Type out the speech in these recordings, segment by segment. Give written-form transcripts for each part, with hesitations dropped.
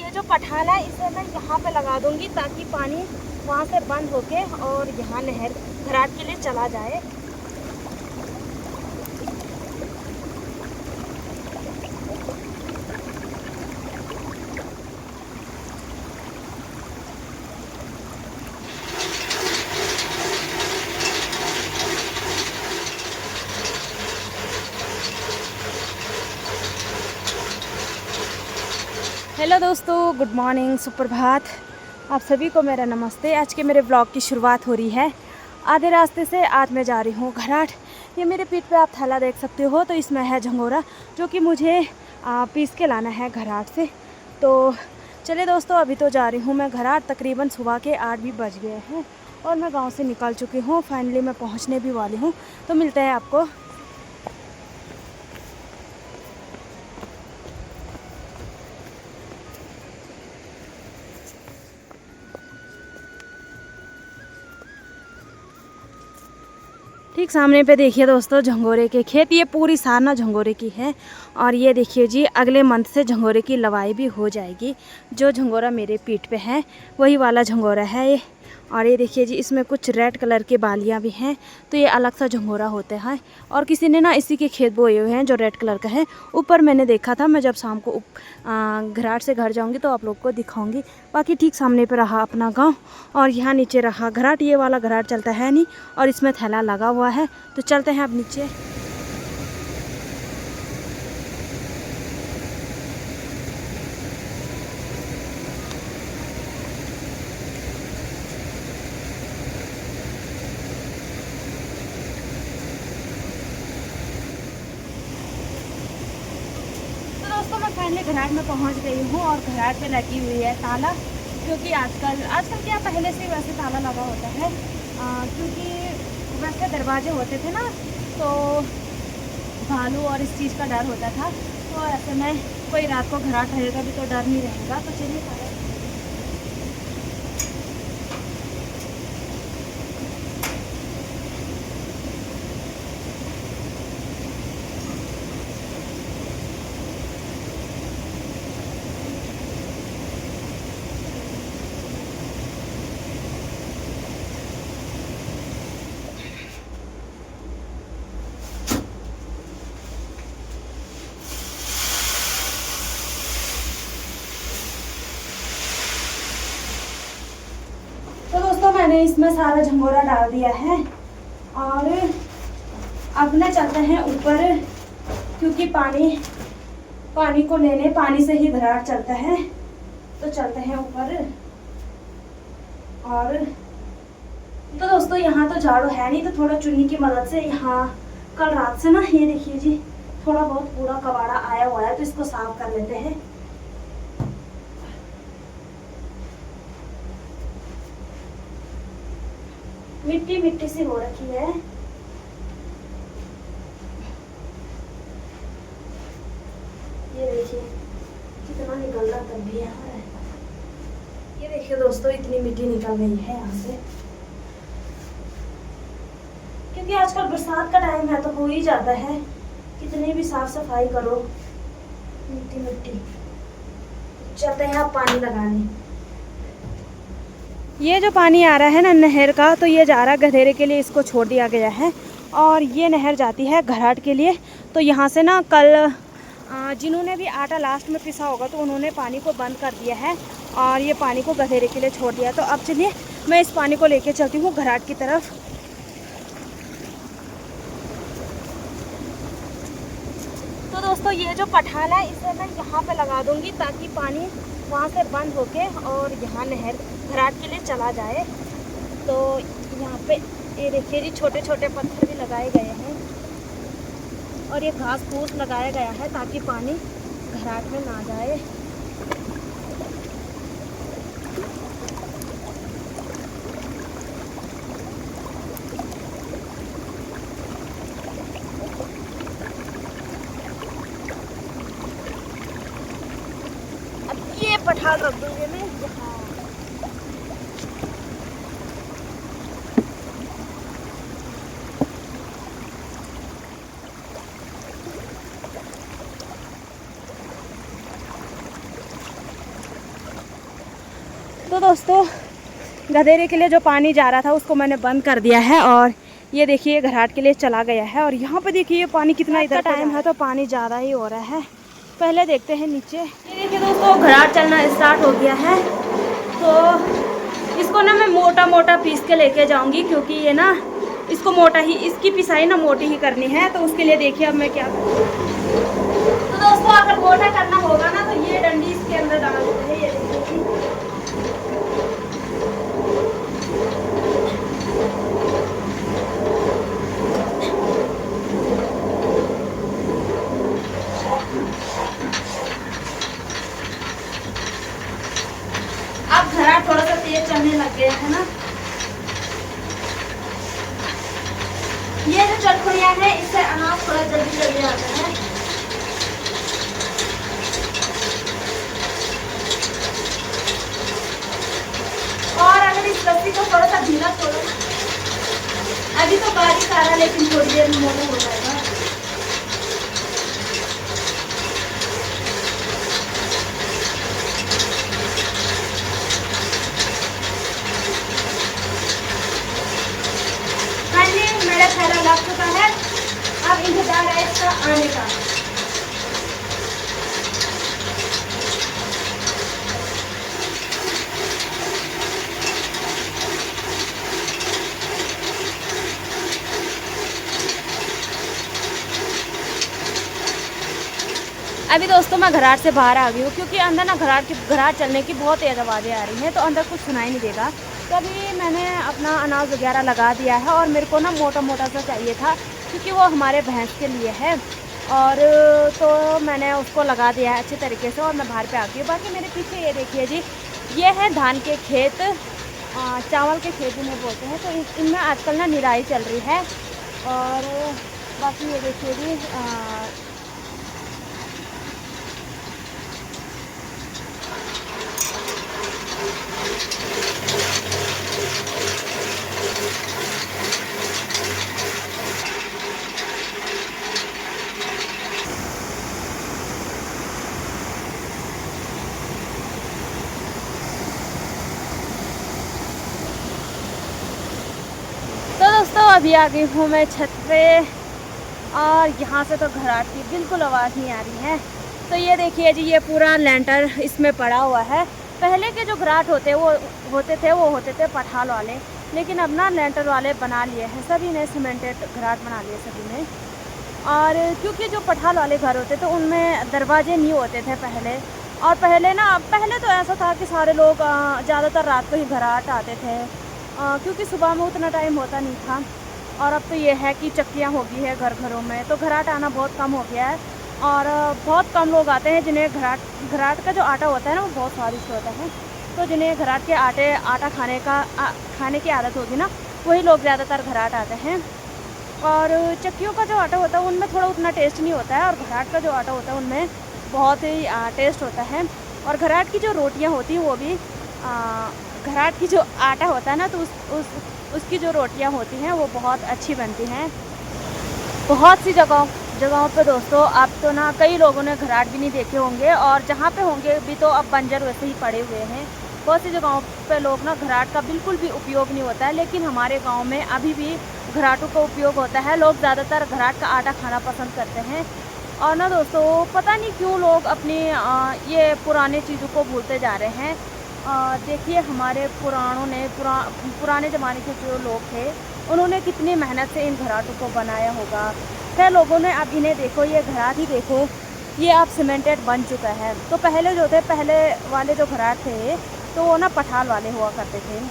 ये जो पठान है इसे मैं यहाँ पे लगा दूंगी ताकि पानी वहाँ से बंद होके और यहाँ नहर घराट के लिए चला जाए। हेलो दोस्तों, गुड मॉर्निंग, सुप्रभात। आप सभी को मेरा नमस्ते। आज के मेरे ब्लॉग की शुरुआत हो रही है आधे रास्ते से। आज मैं जा रही हूँ घराट। ये मेरे पीठ पे आप थैला देख सकते हो, तो इसमें है झंगोरा जो कि मुझे पीस के लाना है घराट से। तो चलिए दोस्तों, अभी तो जा रही हूँ मैं घराट। तकरीबन सुबह के 8 भी बज गए हैं और मैं गाँव से निकल चुकी हूँ। फाइनली मैं पहुँचने भी वाली हूँ, तो मिलते हैं आपको। ठीक सामने पे देखिए दोस्तों झंगोरे के खेत। ये पूरी सारना झंगोरे की है और ये देखिए जी, अगले मंथ से झंगोरे की लवाई भी हो जाएगी। जो झंगोरा मेरे पीठ पे है वही वाला झंगोरा है ये। और ये देखिए जी, इसमें कुछ रेड कलर के बालियाँ भी हैं, तो ये अलग सा झंगोरा होता है। और किसी ने ना इसी के खेत बोए हुए हैं जो रेड कलर का है। ऊपर मैंने देखा था, मैं जब शाम को घराट से घर जाऊंगी तो आप लोग को दिखाऊंगी। बाकी ठीक सामने पे रहा अपना गांव और यहाँ नीचे रहा घराट। ये वाला घराट चलता है नहीं और इसमें थैला लगा हुआ है, तो चलते हैं अब नीचे। दोस्तों मैं फाइनली घराट में पहुंच गई हूँ और घराट पे लगी हुई है ताला, क्योंकि आजकल क्या पहले से वैसे ताला लगा होता है। क्योंकि वैसे दरवाजे होते थे ना, तो भालू और इस चीज़ का डर होता था। तो ऐसे में कोई रात को घराट रहेगा भी तो डर नहीं रहेगा। तो चलिए तो दोस्तों मैंने इसमें सारा झंगोरा डाल दिया है और अब ना चलते हैं ऊपर, क्योंकि पानी को लेने पानी से ही घराट चलता है। तो चलते हैं ऊपर। और तो दोस्तों यहाँ तो झाड़ू है नहीं, तो थोड़ा चुन्नी की मदद से यहाँ कल रात से ना, ये देखिए जी, थोड़ा बहुत कूड़ा कबाड़ा आया हुआ है, तो इसको साफ कर लेते हैं। मिट्टी मिट्टी सी हो रखी है। ये देखिए कितना निकल रहा तब भी यहाँ है। ये देखिए दोस्तों, इतनी मिट्टी निकल गई है यहाँ से, क्योंकि आजकल बरसात का टाइम है तो हो ही जाता है, कितनी भी साफ सफाई करो मिट्टी मिट्टी। चलते हैं अब पानी लगाने। ये जो पानी आ रहा है ना नहर का, तो ये जा रहा है गधेरे के लिए, इसको छोड़ दिया गया है। और ये नहर जाती है घराट के लिए। तो यहाँ से ना कल जिन्होंने भी आटा लास्ट में पिसा होगा तो उन्होंने पानी को बंद कर दिया है और ये पानी को गधेरे के लिए छोड़ दिया। तो अब चलिए मैं इस पानी को लेके चलती हूँ घराट की तरफ। तो दोस्तों ये जो पठाल है इसे मैं यहाँ पे लगा दूंगी ताकि पानी वहाँ से बंद होके और यहाँ नहर घराट के लिए चला जाए। तो यहाँ पे ये देखिए जी, छोटे छोटे पत्थर भी लगाए गए हैं और ये घास फूस लगाया गया है ताकि पानी घराट में ना जाए। अब ये पठाल रख दूंगी मैं यहाँ। तो दोस्तों गधेरे के लिए जो पानी जा रहा था उसको मैंने बंद कर दिया है और ये देखिए घराट के लिए चला गया है। और यहाँ पे देखिए पानी कितना, इधर टाइम है तो पानी ज़्यादा ही हो रहा है। पहले देखते हैं नीचे। ये देखिए दोस्तों घराट चलना स्टार्ट हो गया है। तो इसको ना मैं मोटा मोटा पीस के लेके जाऊँगी, क्योंकि ये ना इसको मोटा ही, इसकी पिसाई ना मोटी ही करनी है। तो उसके लिए देखिए अब मैं क्या करूँ। तो दोस्तों अगर मोटा करना होगा ना तो ये डंडी इसके अंदर डाल देते हैं। ये देखिए अब घराट थोड़ा सा तेज चलने लग गया है ना। ये जो चटखुनिया है इससे अनाज थोड़ा जल्दी जल्दी आता है। और अगर इस रस्सी को थोड़ा सा ढीला छोड़ो, अभी तो बारिश आ रहा है लेकिन थोड़ी देर में मोटा हो जाएगा। हाँ जी, मेरा थैला लग चुका है। अब इंतजार है इसका आने का। अभी दोस्तों मैं घराट से बाहर आ गई हूँ, क्योंकि अंदर ना घराट चलने की बहुत तेज़ आवाज़ें आ रही हैं, तो अंदर कुछ सुनाई नहीं देगा। तो अभी मैंने अपना अनाज वगैरह लगा दिया है और मेरे को ना मोटा मोटा सा चाहिए था, क्योंकि वो हमारे भैंस के लिए है। और तो मैंने उसको लगा दिया है अच्छे तरीके से और मैं बाहर पे आ गई हूँ। बाकी मेरे पीछे ये देखिए जी, ये है धान के खेत, चावल के खेत जिन्हें बोलते हैं। तो इनमें आजकल ना निराई चल रही है। और बाकी ये देखिए जी, तो दोस्तों अभी आ गई हूँ मैं छत पे और यहाँ से तो घराट की बिल्कुल आवाज़ नहीं आ रही है। तो ये देखिए जी, ये पूरा लेंटर इसमें पड़ा हुआ है। पहले के जो घराट वो होते थे पठाल वाले, लेकिन अब ना लेंटर वाले बना लिए हैं सभी ने, सीमेंटेड घराट बना लिए सभी ने। और क्योंकि जो पठाल वाले घर होते थे उनमें दरवाजे नहीं होते थे पहले। और पहले तो ऐसा था कि सारे लोग ज़्यादातर रात को ही घराट आते थे, क्योंकि सुबह में उतना टाइम होता नहीं था। और अब तो ये है कि चक्कियाँ हो गई है घर घरों में, तो घराट आना बहुत कम हो गया है। और बहुत कम लोग आते हैं जिन्हें घराट का जो आटा होता है ना वो बहुत स्वादिष्ट होता है। तो जिन्हें घराट के आटा खाने की आदत होगी ना, वही लोग ज़्यादातर घराट आते हैं। और चक्कियों का जो आटा होता है उनमें थोड़ा उतना टेस्ट नहीं होता है, और घराट का जो आटा होता है उनमें बहुत ही टेस्ट होता है। और घराट की जो रोटियां होती हैं वो भी घराट की जो आटा होता है ना, तो उसकी जो रोटियां होती हैं वो बहुत अच्छी बनती हैं। बहुत सी जगहों पे दोस्तों अब तो ना कई लोगों ने घराट भी नहीं देखे होंगे, और जहाँ पे होंगे भी तो अब बंजर वैसे ही पड़े हुए हैं। बहुत सी जगहों पे लोग ना घराट का बिल्कुल भी उपयोग नहीं होता है, लेकिन हमारे गांव में अभी भी घराटों का उपयोग होता है। लोग ज़्यादातर घराट का आटा खाना पसंद करते हैं। और ना दोस्तों पता नहीं क्यों लोग अपनी ये पुराने चीज़ों को भूलते जा रहे हैं। देखिए हमारे पुराने ज़माने के जो लोग थे उन्होंने कितनी मेहनत से इन घराटों को बनाया होगा। फिर लोगों ने अब इन्हें देखो, ये घराट ही देखो, ये अब सीमेंटेड बन चुका है। तो पहले वाले जो घराट थे तो वो ना पठाल वाले हुआ करते थे।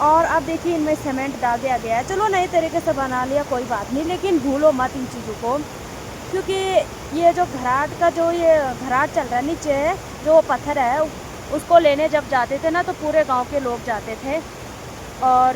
और अब देखिए इनमें सीमेंट डाल दिया गया है। चलो नए तरीके से बना लिया, कोई बात नहीं, लेकिन भूलो मत इन चीज़ों को, क्योंकि ये जो घराट का जो ये घराट चल रहा है नीचे जो पत्थर है उसको लेने जब जाते थे ना तो पूरे गांव के लोग जाते थे। और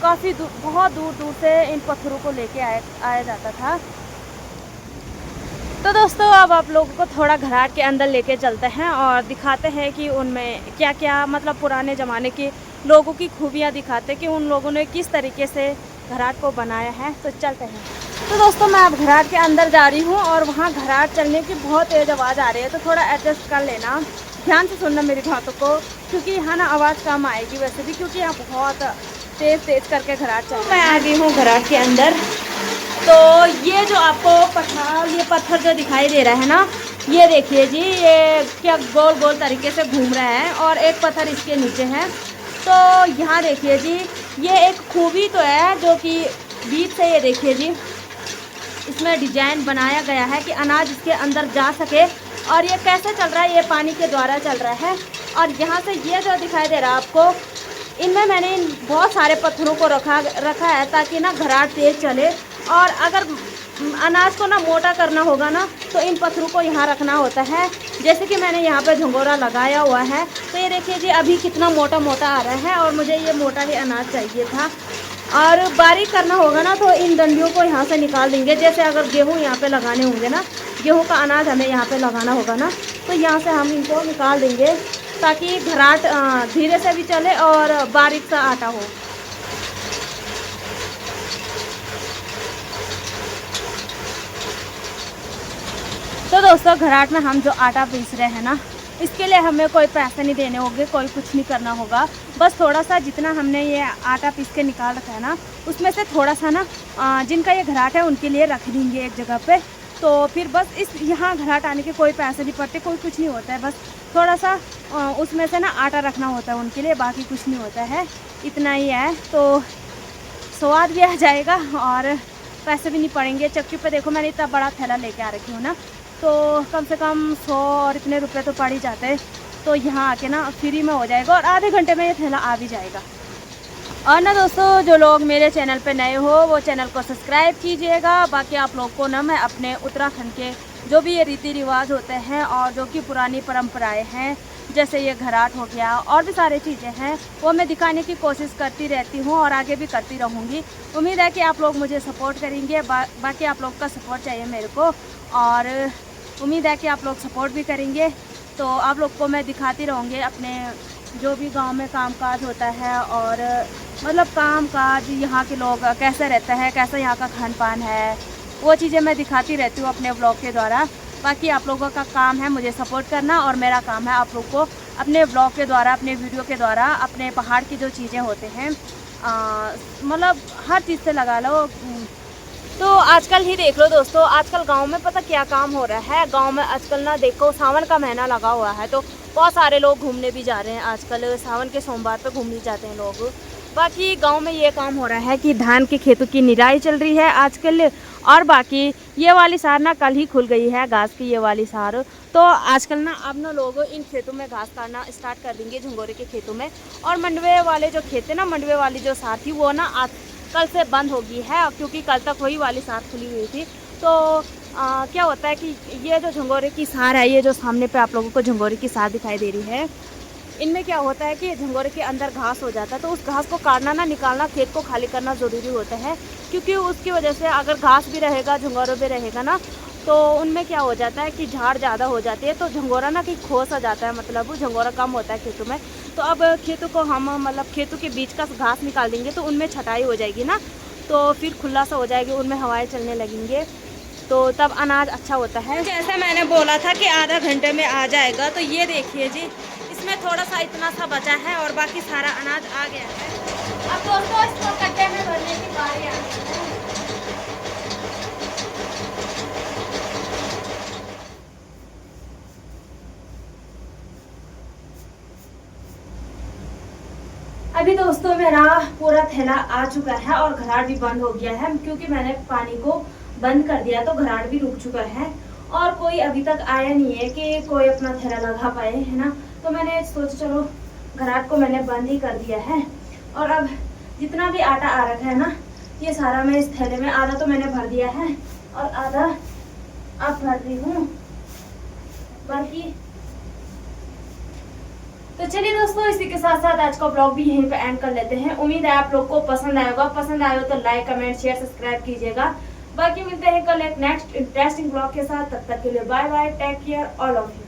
काफ़ी बहुत दूर दूर से इन पत्थरों को लेके आया जाता था। तो दोस्तों अब आप लोगों को थोड़ा घराट के अंदर लेके चलते हैं और दिखाते हैं कि उनमें क्या क्या, मतलब पुराने ज़माने के लोगों की खूबियाँ दिखाते हैं कि उन लोगों ने किस तरीके से घराट को बनाया है। तो चलते हैं। तो दोस्तों मैं अब घराट के अंदर जा रही हूँ और वहाँ घराट चलने की बहुत तेज़ आवाज़ आ रही है, तो थोड़ा एडजस्ट कर लेना। ध्यान से सुनना मेरी बातों को, क्योंकि यहाँ ना आवाज़ कम आएगी वैसे भी, क्योंकि यहाँ बहुत तेज़ तेज़ करके घराट चल रहा है। मैं आ गई हूँ घराट के अंदर। तो ये जो आपको ये पत्थर जो दिखाई दे रहा है ना, ये देखिए जी, ये क्या गोल गोल तरीके से घूम रहा है और एक पत्थर इसके नीचे है। तो यहाँ देखिए जी, ये एक खूबी तो है जो कि बीच से ये देखिए जी, इसमें डिजाइन बनाया गया है कि अनाज इसके अंदर जा सके। और ये कैसे चल रहा है, ये पानी के द्वारा चल रहा है। और यहाँ से ये जो दिखाई दे रहा है आपको, इनमें मैंने बहुत सारे पत्थरों को रखा है ताकि ना घराट तेज चले। और अगर अनाज को ना मोटा करना होगा ना, तो इन पत्थरों को यहाँ रखना होता है। जैसे कि मैंने यहाँ पे झंगोरा लगाया हुआ है, तो ये देखिए जी अभी कितना मोटा मोटा आ रहा है, और मुझे ये मोटा ही अनाज चाहिए था। और बारीक करना होगा ना, तो इन डंडियों को यहाँ से निकाल देंगे। जैसे अगर गेहूँ यहाँ पे लगाने होंगे ना, गेहूँ का अनाज हमें यहाँ पे लगाना होगा ना, तो यहाँ से हम इनको निकाल देंगे ताकि घराट धीरे से भी चले और बारीक सा आटा हो। तो दोस्तों, घराट में हम जो आटा पीस रहे हैं ना, इसके लिए हमें कोई पैसे नहीं देने होंगे, कोई कुछ नहीं करना होगा। बस थोड़ा सा जितना हमने ये आटा पीस के निकाल रखा है ना, उसमें से थोड़ा सा ना जिनका ये घराट है उनके लिए रख देंगे एक जगह पे। तो फिर बस इस यहाँ घराट आने के कोई पैसे नहीं पड़ते, कोई कुछ नहीं होता है। बस थोड़ा सा उसमें से ना आटा रखना होता है उनके लिए, बाकी कुछ नहीं होता है। इतना ही है, तो स्वाद भी आ जाएगा और पैसे भी नहीं पड़ेंगे। चक्की पे देखो, मैंने इतना बड़ा थैला लेके आ रखी हूँ ना, तो कम से कम 100 और इतने रुपए तो पड़ ही जाते हैं। तो यहाँ आके ना फ्री में हो जाएगा और आधे घंटे में ये थैला आ भी जाएगा। और ना दोस्तों, जो लोग मेरे चैनल पे नए हो वो चैनल को सब्सक्राइब कीजिएगा। बाकी आप लोग को ना मैं अपने उत्तराखंड के जो भी ये रीति रिवाज होते हैं और जो कि पुरानी परंपराएं हैं, जैसे ये घराट हो गया और भी सारी चीज़ें हैं, वो मैं दिखाने की कोशिश करती रहती हूँ और आगे भी करती रहूँगी। उम्मीद है कि आप लोग मुझे सपोर्ट करेंगे। बाकी आप लोग का सपोर्ट चाहिए मेरे को, और उम्मीद है कि आप लोग सपोर्ट भी करेंगे। तो आप लोग को मैं दिखाती रहूँगी अपने जो भी गांव में कामकाज होता है, और मतलब कामकाज यहाँ के लोग कैसे रहते हैं, कैसा यहाँ का खान पान है, वो चीज़ें मैं दिखाती रहती हूँ अपने ब्लॉग के द्वारा। बाकी आप लोगों का काम है मुझे सपोर्ट करना, और मेरा काम है आप लोग को अपने ब्लॉग के द्वारा, अपने वीडियो के द्वारा अपने पहाड़ की जो चीज़ें होते हैं, मतलब हर चीज़ से लगा लो। तो आजकल ही देख लो दोस्तों, आजकल गांव में पता क्या काम हो रहा है। गांव में आजकल ना देखो, सावन का महीना लगा हुआ है, तो बहुत सारे लोग घूमने भी जा रहे हैं। आजकल सावन के सोमवार पे घूमने जाते हैं लोग। बाकी गांव में ये काम हो रहा है कि धान के खेतों की निराई चल रही है आजकल। और बाकी ये वाली सार ना कल ही खुल गई है, घास की ये वाली सार। तो आजकल ना अब ना लोग इन खेतों में घास काटना स्टार्ट कर देंगे, झंगोरे के खेतों में। और मंडवे वाले जो खेत है ना, मंडवे वाली जो सार थी वो ना कल से बंद हो गई है, क्योंकि कल तक वही वाली सार खुली हुई थी। तो क्या होता है कि ये जो झंगोरे की सार है, ये जो सामने पे आप लोगों को झंगोरे की सार दिखाई दे रही है, इनमें क्या होता है कि झंगोरे के अंदर घास हो जाता है। तो उस घास को काटना ना, निकालना, खेत को खाली करना ज़रूरी होता है, क्योंकि उसकी वजह से अगर घास भी रहेगा, झंगोरा भी रहेगा ना, तो उनमें क्या हो जाता है कि झाड़ ज़्यादा हो जाती है, तो झंगोरा ना कि खोस आ जाता है, मतलब झंगोरा कम होता है खेतों में। तो अब खेतों को हम मतलब खेतों के बीच का घास निकाल देंगे, तो उनमें छटाई हो जाएगी ना, तो फिर खुला सा हो जाएगी, उनमें हवाएं चलने लगेंगे, तो तब अनाज अच्छा होता है। जैसे मैंने बोला था कि आधा घंटे में आ जाएगा, तो ये देखिए जी, इसमें थोड़ा सा इतना सा बचा है और बाकी सारा अनाज आ गया है। अब दोस्तों, इसको कट्टे में भरने की बारी आ गई है। अभी दोस्तों मेरा पूरा थैला आ चुका है और घराट भी बंद हो गया है, क्योंकि मैंने पानी को बंद कर दिया, तो घराट भी रुक चुका है। और कोई अभी तक आया नहीं है कि कोई अपना थैला लगा पाए, है ना। तो मैंने सोचा चलो घराट को मैंने बंद ही कर दिया है। और अब जितना भी आटा आ रखा है ना, ये सारा मैं इस थैले में, आधा तो मैंने भर दिया है और आधा अब भर रही हूँ बाकी। तो चलिए दोस्तों, इसी के साथ साथ आज का ब्लॉग भी यहीं पे एंड कर लेते हैं। उम्मीद है आप लोग को पसंद आएगा। पसंद आए तो लाइक, कमेंट, शेयर, सब्सक्राइब कीजिएगा। बाकी मिलते हैं कल एक नेक्स्ट इंटरेस्टिंग ब्लॉग के साथ। तब तक के लिए bye bye, take care all of you.